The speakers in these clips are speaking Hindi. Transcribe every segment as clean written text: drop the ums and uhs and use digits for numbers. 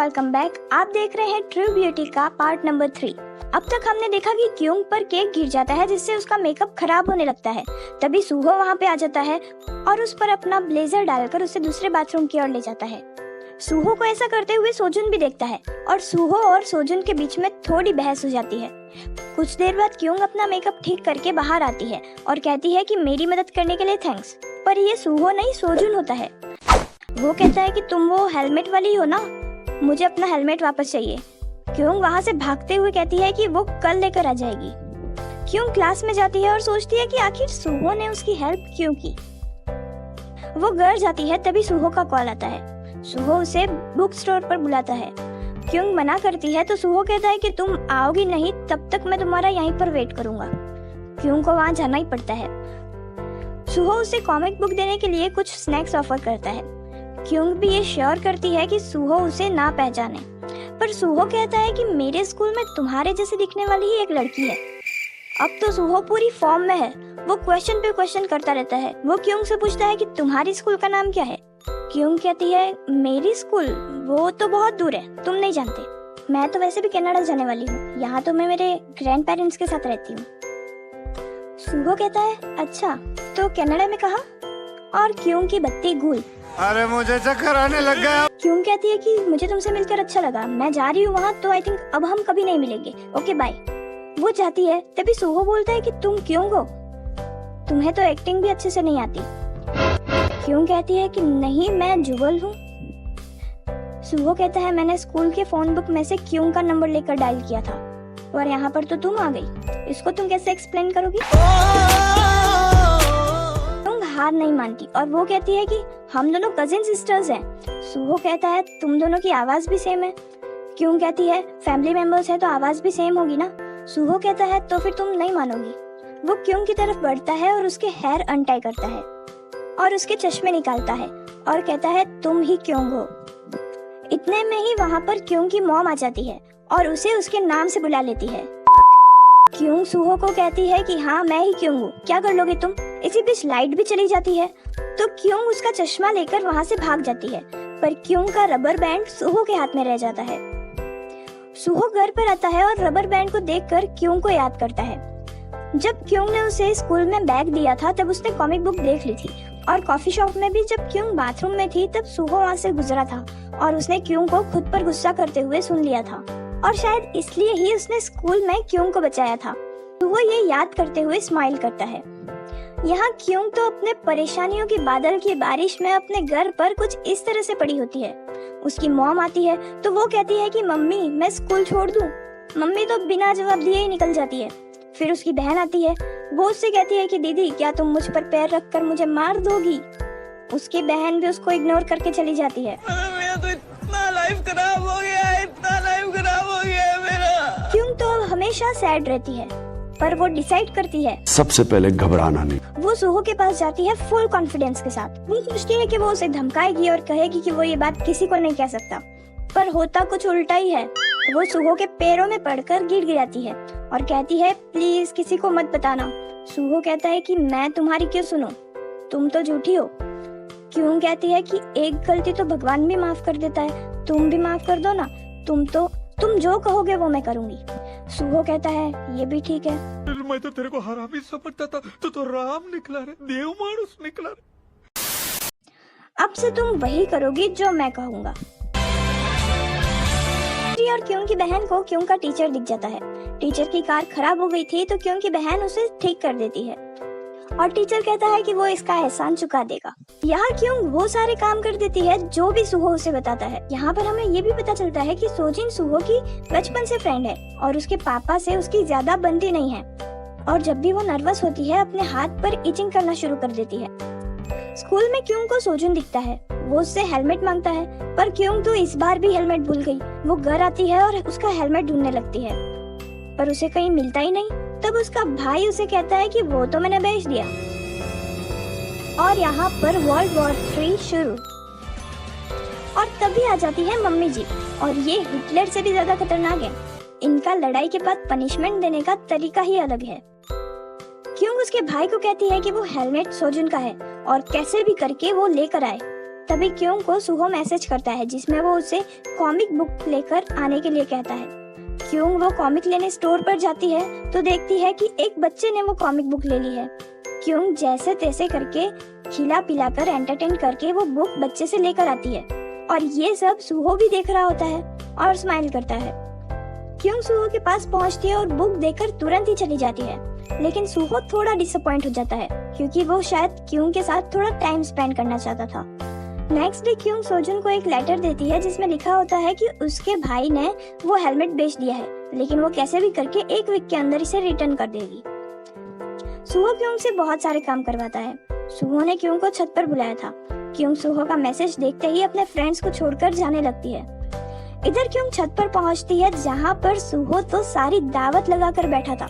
Welcome back. आप देख रहे हैं ट्रू ब्यूटी का पार्ट नंबर 3। अब तक हमने देखा कि क्योंग पर केक गिर जाता है जिससे उसका मेकअप खराब होने लगता है। तभी सूहो वहाँ पे आ जाता है और उस पर अपना ब्लेजर डालकर उसे दूसरे बाथरूम की ओर ले जाता है। सूहो को ऐसा करते हुए सोजुन भी देखता है और सूहो और सोजुन के बीच में थोड़ी बहस हो जाती है। कुछ देर बाद क्योंग अपना मेकअप ठीक करके बाहर आती है और कहती है कि मेरी मदद करने के लिए थैंक्स। पर ये सूहो नहीं सोजुन होता है। वो कहता है कि तुम वो हेलमेट वाली हो ना, मुझे अपना हेलमेट वापस चाहिए। क्योंग वहाँ से भागते हुए कहती है कि वो कल लेकर आ जाएगी। क्योंग क्लास में जाती है और सोचती है कि आखिर सूहो ने उसकी हेल्प क्यों की। वो घर जाती है तभी सूहो का कॉल आता है। सूहो उसे बुक स्टोर पर बुलाता है। क्योंग मना करती है तो सूहो कहता है कि तुम आओगी नहीं तब तक मैं तुम्हारा यहीं पर वेट करूंगा। क्योंग को वहाँ जाना ही पड़ता है। सूहो उसे कॉमिक बुक देने के लिए कुछ स्नैक्स ऑफर करता है। क्योंग भी ये श्योर करती है कि सूहो उसे ना पहचाने, पर सूहो कहता है कि मेरे स्कूल में तुम्हारे जैसे दिखने वाली ही एक लड़की है। अब तो सूहो पूरी फॉर्म में है। वो क्वेश्चन पे क्वेश्चन करता रहता है। वो क्योंग से पूछता है कि तुम्हारी स्कूल का नाम क्या है। क्योंग कहती है मेरी स्कूल वो तो बहुत दूर है, तुम नहीं जानते। मैं तो वैसे भी कनाडा जाने वाली हूँ, यहाँ तो मैं मेरे ग्रैंड पेरेंट्स के साथ रहती हूँ। सूहो कहता है अच्छा तो कनाडा में कहाँ। और क्योंग की बत्ती गुल। अरे मुझे चक्कर आने लग गया। क्योंग कहती है कि मुझे तुमसे मिलकर अच्छा लगा, मैं जा रही हूँ वहाँ, तो आई थिंक अब हम कभी नहीं मिलेंगे, ओके बाय। वो जाती है तभी सूहो बोलता है कि तुम क्योंग हो, तुम्हें तो एक्टिंग भी अच्छे से नहीं आती। क्योंग कहती है कि नहीं मैं जुगल हूँ। सूहो कहता है मैंने स्कूल के फोन बुक में से क्योंग का नंबर लेकर डायल किया था और यहाँ पर तो तुम आ गई, इसको तुम कैसे एक्सप्लेन करोगी। हार नहीं मानती और वो कहती है कि हम दोनों कजिन सिस्टर्स हैं। सूहो कहता है तुम दोनों की आवाज भी सेम है। क्यों कहती है फैमिली मेंबर्स है तो आवाज भी सेम होगी ना। सूहो कहता है तो फिर तुम नहीं मानोगी। वो क्यों की तरफ बढ़ता है और उसके हेयर अनटाई करता है और उसके चश्मे निकालता है और कहता है तुम ही क्यों हो। इतने में ही वहाँ पर क्यों की मॉम आ जाती है और उसे उसके नाम से बुला लेती है। क्यों सूहो को कहती है कि हाँ मैं ही क्यों हूँ, क्या कर लोगे तुम। इसी बीच लाइट भी चली जाती है तो क्यों उसका चश्मा लेकर वहाँ से भाग जाती है, पर क्यों का रबर बैंड सूहो के हाथ में रह जाता है। सूहो घर पर आता है और रबर बैंड को देखकर क्यों को याद करता है। जब क्यों ने उसे स्कूल में बैग दिया था तब उसने कॉमिक बुक देख ली थी और कॉफी शॉप में भी जब क्यों बाथरूम में थी तब सूहो वहाँ से गुजरा था और उसने क्यों को खुद पर गुस्सा करते हुए सुन लिया था और शायद इसलिए ही उसने स्कूल में क्यों को बचाया था। तो वो ये याद करते हुए स्माइल करता है। यहाँ क्यों तो अपने परेशानियों की बादल की बारिश में अपने घर पर कुछ इस तरह से पड़ी होती है। उसकी मॉम आती है तो वो कहती है कि मम्मी मैं स्कूल छोड़ दूं। मम्मी तो बिना जवाब दिए ही निकल जाती है। फिर उसकी बहन आती है, वो उससे कहती है कि दीदी क्या तुम मुझ पर पैर रखकर मुझे मार दोगी। उसकी बहन भी उसको इग्नोर करके चली जाती है। मेरा तो इतना लाइफ खराब हो गया है, इतना लाइफ खराब हो गया है मेरा। क्यों तो हमेशा सैड रहती है, पर वो डिसाइड करती है सबसे पहले घबराना नहीं। वो सूहो के पास जाती है फुल कॉन्फिडेंस के साथ। वो सोचती है कि वो उसे धमकाएगी और कहेगी कि वो ये बात किसी को नहीं कह सकता, पर होता कुछ उल्टा ही है। वो सूहो के पैरों में पड़कर गिड़गिड़ाती है और कहती है प्लीज किसी को मत बताना। सूहो कहता है कि मैं तुम्हारी क्यों सुनूं, तुम तो झूठी हो। क्यों कहती है कि एक गलती तो भगवान भी माफ कर देता है, तुम भी माफ कर दो ना। तुम जो कहोगे वो मैं करूंगी। सूहो कहता है ये भी ठीक है। मैं तो तेरे को हरामी समझता था, तो राम निकला रे, देव मानुस निकला रे। अब से तुम वही करोगी जो मैं कहूँगा। और क्यों की बहन को क्यों का टीचर दिख जाता है। टीचर की कार खराब हो गई थी तो क्यों की बहन उसे ठीक कर देती है और टीचर कहता है कि वो इसका एहसान चुका देगा। यहाँ क्यों वो सारे काम कर देती है जो भी सूहो उसे बताता है। यहाँ पर हमें ये भी पता चलता है कि सोजिन सूहो की बचपन से फ्रेंड है और उसके पापा से उसकी ज्यादा बनती नहीं है और जब भी वो नर्वस होती है अपने हाथ पर इचिंग करना शुरू कर देती है। स्कूल में क्यों को सोजुन दिखता है, वो उससे हेलमेट मांगता है, पर क्यों तो इस बार भी हेलमेट भूल गई। वो घर आती है और उसका हेलमेट ढूंढने लगती है, पर उसे कहीं मिलता ही नहीं। तब उसका भाई उसे कहता है कि वो तो मैंने बेच दिया। और यहाँ पर वर्ल्ड वॉर 3 शुरू। और तभी आ जाती है मम्मी जी और ये हिटलर से भी ज्यादा खतरनाक है। इनका लड़ाई के बाद पनिशमेंट देने का तरीका ही अलग है। क्यों उसके भाई को कहती है कि वो हेलमेट सोजुन का है और कैसे भी करके वो लेकर आए। तभी क्योंग को सुहो मैसेज करता है जिसमें वो उसे कॉमिक बुक लेकर आने के लिए कहता है। क्योंग वो कॉमिक लेने स्टोर पर जाती है तो देखती है कि एक बच्चे ने वो कॉमिक बुक ले ली है। क्योंग जैसे तैसे करके खिला पिला कर एंटरटेन करके वो बुक बच्चे से लेकर आती है और ये सब सुहो भी देख रहा होता है और स्माइल करता है। क्योंग सुहो के पास पहुंचती है और बुक देकर तुरंत ही चली जाती है, लेकिन सुहो थोड़ा डिसअपॉइंट हो जाता है क्योंकि वो शायद क्योंग के साथ थोड़ा टाइम स्पेंड करना चाहता था। नेक्स्ट डे क्योंग सोजुन को एक लेटर देती है जिसमें लिखा होता है कि उसके भाई ने वो हेलमेट बेच दिया है, लेकिन वो कैसे भी करके 1 वीक के अंदर इसे रिटर्न कर देगी। सुहो क्योंग से बहुत सारे काम करवाता है। सुहो ने क्योंग को छत पर बुलाया था। क्योंग सुहो का मैसेज देखते ही अपने फ्रेंड्स को छोड़कर जाने लगती है। इधर क्योंग छत पर पहुंचती है जहां पर सुहो तो सारी दावत लगाकर बैठा था।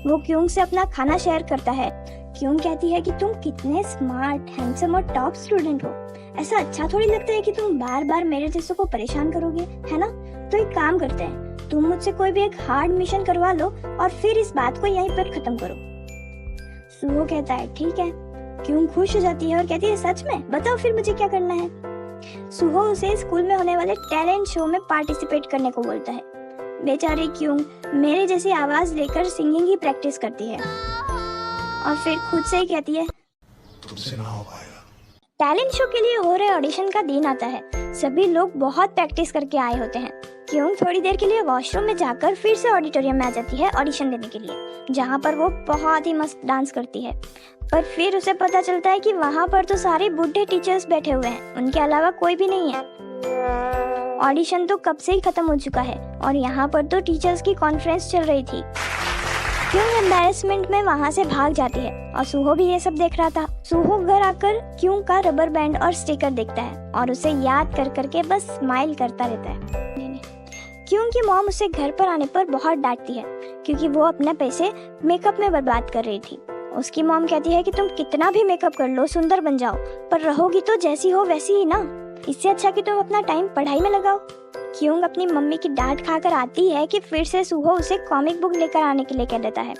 वो क्योंग से अपना खाना शेयर करता है। क्योंग कहती है कि तुम कितने स्मार्ट, हैंडसम और टॉप स्टूडेंट हो। ऐसा अच्छा थोड़ी लगता है कि तुम बार बार मेरे जैसों को परेशान करोगे, है ना? तो एक काम करते हैं, तुम मुझसे कोई भी एक हार्ड मिशन करवा लो और फिर इस बात को यहीं पर खत्म करो। सुहो कहता है ठीक है। क्योंग खुश हो जाती है और कहती है सच में? बताओ फिर मुझे क्या करना है। सुहो उसे स्कूल में होने वाले टैलेंट शो में पार्टिसिपेट करने को बोलता है। बेचारी क्योंग मेरे जैसी आवाज लेकर सिंगिंग ही प्रैक्टिस करती है और फिर खुद से ही कहती है तुमसे ना हो पाएगा। टैलेंट शो के लिए हो रहे ऑडिशन का दिन आता है। सभी लोग बहुत प्रैक्टिस करके आए होते हैं। क्योंग थोड़ी देर के लिए वॉशरूम में जाकर फिर से ऑडिटोरियम में आ जाती है ऑडिशन देने के लिए, जहाँ पर वो बहुत ही मस्त डांस करती है। पर फिर उसे पता चलता है कि वहाँ पर तो सारे बूढ़े टीचर्स बैठे हुए हैं, उनके अलावा कोई भी नहीं है। ऑडिशन तो कब से ही खत्म हो चुका है और यहाँ पर तो टीचर्स की कॉन्फ्रेंस चल रही थी। क्योंग एम्बैरेसमेंट में वहाँ से भाग जाती है और सुहो भी ये सब देख रहा था। सुहो घर आकर क्योंग का रबर बैंड और स्टिकर देखता है और उसे याद कर करके बस स्माइल करता रहता है। क्योंग की मॉम उसे घर पर आने पर बहुत डांटती है क्योंकि वो अपने पैसे मेकअप में बर्बाद कर रही थी। उसकी मॉम कहती है कि तुम कितना भी मेकअप कर लो, सुंदर बन जाओ, पर रहोगी तो जैसी हो वैसी ही ना। इससे अच्छा कि तुम अपना टाइम पढ़ाई में लगाओ। क्योंग अपनी मम्मी की डांट खाकर आती है कि फिर से सुहो उसे कॉमिक बुक लेकर आने के लिए कह देता है।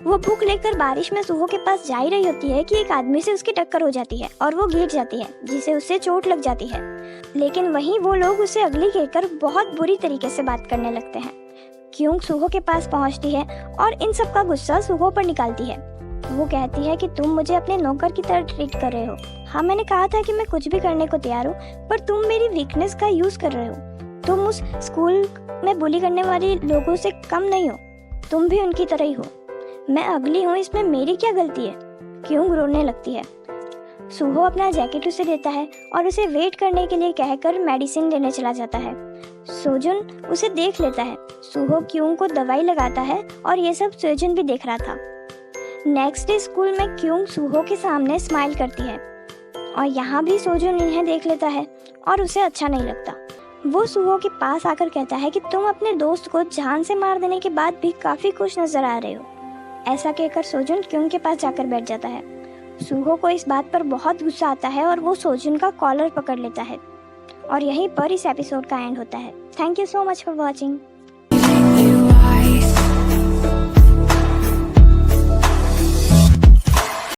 वो बुक लेकर बारिश में सुहो के पास जा ही रही होती है कि एक आदमी से उसकी टक्कर हो जाती है और वो गिर जाती है जिससे उसे चोट लग जाती है। लेकिन वहीं वो लोग उसे अगली कहकर बहुत बुरी तरीके से बात करने लगते हैं। क्योंग सुहो के पास पहुंचती है और इन सब का गुस्सा सुहो पर निकालती है। वो कहती है कि तुम मुझे अपने नौकर की तरह ट्रीट कर रहे हो। हाँ, मैंने कहा था कि मैं कुछ भी करने को तैयार हूँ, पर तुम मेरी वीकनेस का यूज कर रहे हो। तुम उस स्कूल में बुली करने वाले लोगों से कम नहीं हो, तुम भी उनकी तरह ही हो। मैं अगली हूँ, इसमें मेरी क्या गलती है? क्योंग रोने लगती है। सुहो अपना जैकेट उसे देता है और उसे वेट करने के लिए कहकर मेडिसिन लेने चला जाता है। सोजुन उसे देख लेता है। सुहो क्योंग को दवाई लगाता है और ये सब सोजुन भी देख रहा था। नेक्स्ट डे स्कूल में क्योंग सुहो के सामने स्माइल करती है और यहाँ भी सोजुन इन्हें देख लेता है और उसे अच्छा नहीं लगता। वो सुहो के पास आकर कहता है कि तुम अपने दोस्त को जान से मार देने के बाद भी काफी खुश नजर आ रहे हो। ऐसा कहकर सोजुन क्योंग के पास जाकर बैठ जाता है। सुहो को इस बात पर बहुत गुस्सा आता है और वो सोजुन का कॉलर पकड़ लेता है और यहीं पर इस एपिसोड का एंड होता है। Thank you so much for watching.